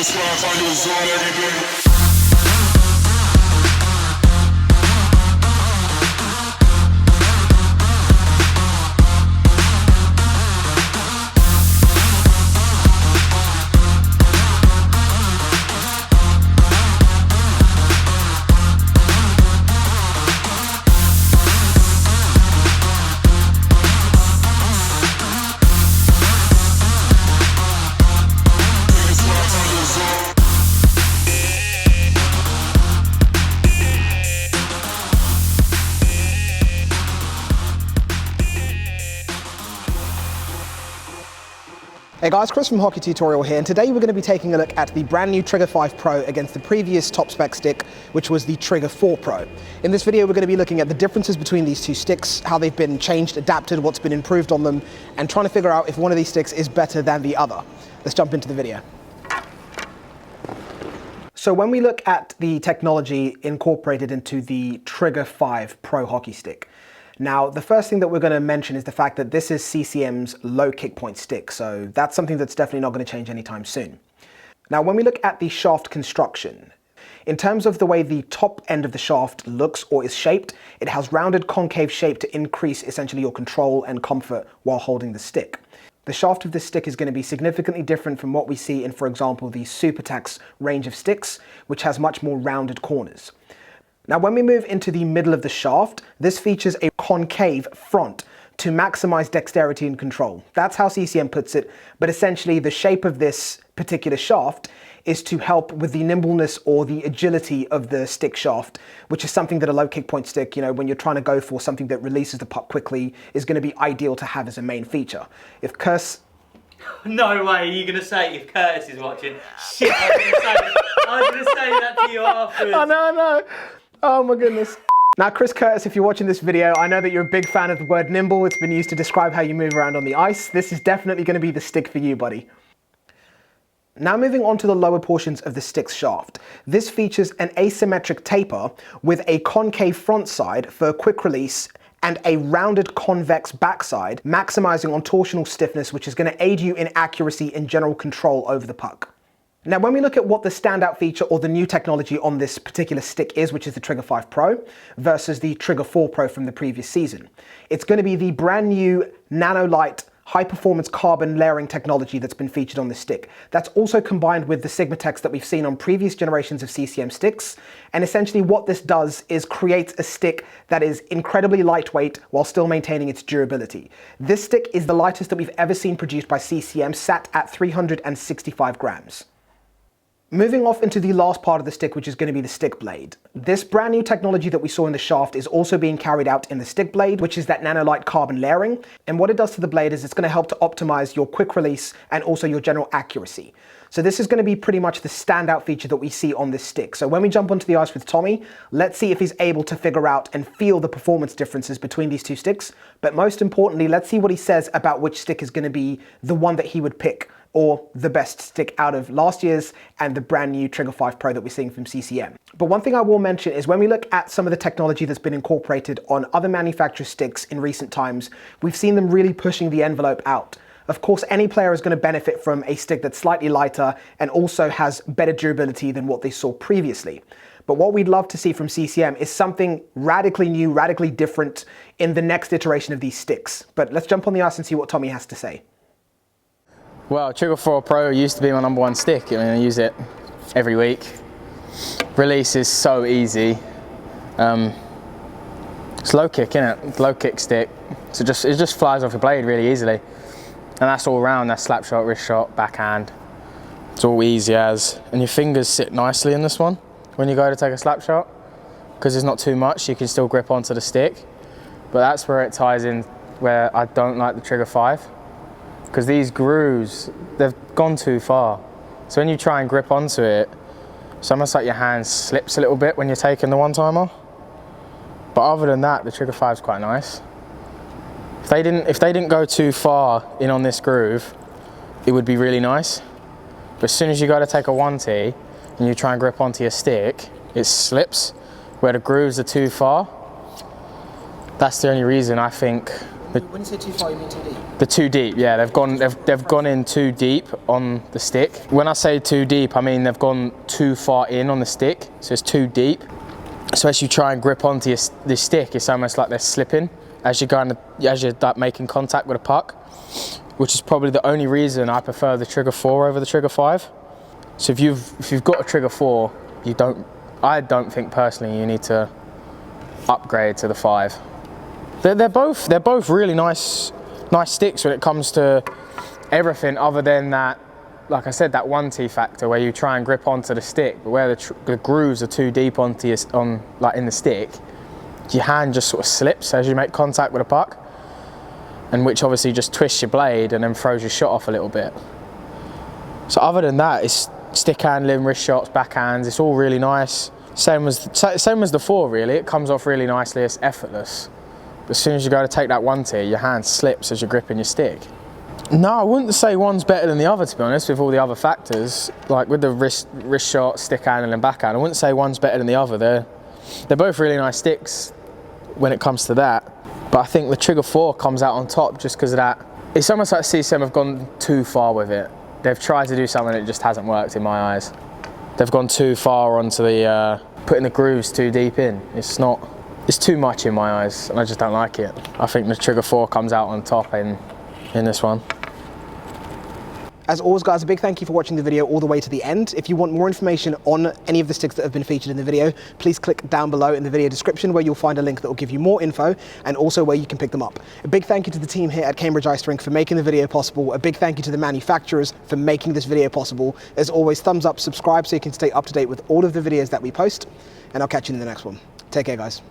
That's why I find your zone every day. Hey guys, Chris from Hockey Tutorial here, and today we're going to be taking a look at the brand new Trigger 5 Pro against the previous top spec stick, which was the Trigger 4 Pro. In this video we're going to be looking at the differences between these two sticks, how they've been changed, adapted, what's been improved on them, and trying to figure out if one of these sticks is better than the other. Let's jump into the video. So when we look at the technology incorporated into the Trigger 5 Pro hockey stick, now, the first thing that we're going to mention is the fact that this is CCM's low kick point stick, so that's something that's definitely not going to change anytime soon. Now, when we look at the shaft construction, in terms of the way the top end of the shaft looks or is shaped, it has rounded concave shape to increase essentially your control and comfort while holding the stick. The shaft of this stick is going to be significantly different from what we see in, for example, the SuperTax range of sticks, which has much more rounded corners. Now, when we move into the middle of the shaft, this features a concave front to maximize dexterity and control. That's how CCM puts it, but essentially the shape of this particular shaft is to help with the nimbleness or the agility of the stick shaft, which is something that a low kick point stick, when you're trying to go for something that releases the puck quickly, is going to be ideal to have as a main feature. If Curse... No way, you're going to say if Curtis is watching. Shit, I was going to say that to you afterwards. I know. Oh my goodness. Now, Chris Curtis, if you're watching this video, I know that you're a big fan of the word nimble. It's been used to describe how you move around on the ice. This is definitely going to be the stick for you, buddy. Now moving on to the lower portions of the stick's shaft. This features an asymmetric taper with a concave front side for quick release and a rounded convex backside, maximizing on torsional stiffness, which is going to aid you in accuracy and general control over the puck. Now, when we look at what the standout feature or the new technology on this particular stick is, which is the Trigger 5 Pro versus the Trigger 4 Pro from the previous season, it's going to be the brand new nano-light high-performance carbon layering technology that's been featured on this stick. That's also combined with the SigmaTex that we've seen on previous generations of CCM sticks, and essentially what this does is create a stick that is incredibly lightweight while still maintaining its durability. This stick is the lightest that we've ever seen produced by CCM, sat at 365 grams. Moving off into the last part of the stick, which is going to be the stick blade. This brand new technology that we saw in the shaft is also being carried out in the stick blade, which is that nanolight carbon layering. And what it does to the blade is it's going to help to optimize your quick release and also your general accuracy. So this is going to be pretty much the standout feature that we see on this stick. So when we jump onto the ice with Tommy, let's see if he's able to figure out and feel the performance differences between these two sticks. But most importantly, let's see what he says about which stick is going to be the one that he would pick, or the best stick out of last year's and the brand new Trigger 5 Pro that we're seeing from CCM. But one thing I will mention is when we look at some of the technology that's been incorporated on other manufacturers' sticks in recent times, we've seen them really pushing the envelope out. Of course, any player is going to benefit from a stick that's slightly lighter and also has better durability than what they saw previously. But what we'd love to see from CCM is something radically new, radically different in the next iteration of these sticks. But let's jump on the ice and see what Tommy has to say. Well, Trigger 4 Pro used to be my #1 stick. I use it every week. Release is so easy. It's low kick, innit? It's low kick stick. So it just flies off the blade really easily. And that's all round. That's slap shot, wrist shot, backhand. It's all easy as. And your fingers sit nicely in this one when you go to take a slap shot. Because there's not too much, you can still grip onto the stick. But that's where it ties in where I don't like the Trigger 5. Because these grooves, they've gone too far. So when you try and grip onto it, it's almost like your hand slips a little bit when you're taking the one-timer. But other than that, the Trigger 5 is quite nice. If they didn't go too far in on this groove, it would be really nice. But as soon as you go to take a 1T and you try and grip onto your stick, it slips where the grooves are too far. That's the only reason I think When you say too far, you mean too deep? The too deep, yeah. They've gone in too deep on the stick. When I say too deep, I mean they've gone too far in on the stick, so it's too deep. So as you try and grip onto the stick, it's almost like they're slipping as you're making contact with a puck, which is probably the only reason I prefer the Trigger 4 over the Trigger 5. So if you've got a Trigger 4, I don't think personally you need to upgrade to the 5. They're both really nice sticks when it comes to everything other than that, like I said, that 1T factor where you try and grip onto the stick, but where the grooves are too deep in the stick, your hand just sort of slips as you make contact with a puck, and which obviously just twists your blade and then throws your shot off a little bit. So other than that, it's stick handling, wrist shots, backhands, it's all really nice. Same as the 4 really, it comes off really nicely, it's effortless. But as soon as you go to take that 1T, your hand slips as you're gripping your stick. No, I wouldn't say one's better than the other, to be honest, with all the other factors. Like with the wrist shot, stick handling and backhand, I wouldn't say one's better than the other. They're both really nice sticks when it comes to that. But I think the Trigger 4 comes out on top just because of that. It's almost like CCM have gone too far with it. They've tried to do something that just hasn't worked in my eyes. They've gone too far onto the, putting the grooves too deep in. It's too much in my eyes and I just don't like it. I think the Trigger 4 comes out on top in this one. As always, guys, a big thank you for watching the video all the way to the end. If you want more information on any of the sticks that have been featured in the video, please click down below in the video description where you'll find a link that will give you more info and also where you can pick them up. A big thank you to the team here at Cambridge Ice Rink for making the video possible. A big thank you to the manufacturers for making this video possible. As always, thumbs up, subscribe so you can stay up to date with all of the videos that we post, and I'll catch you in the next one. Take care, guys.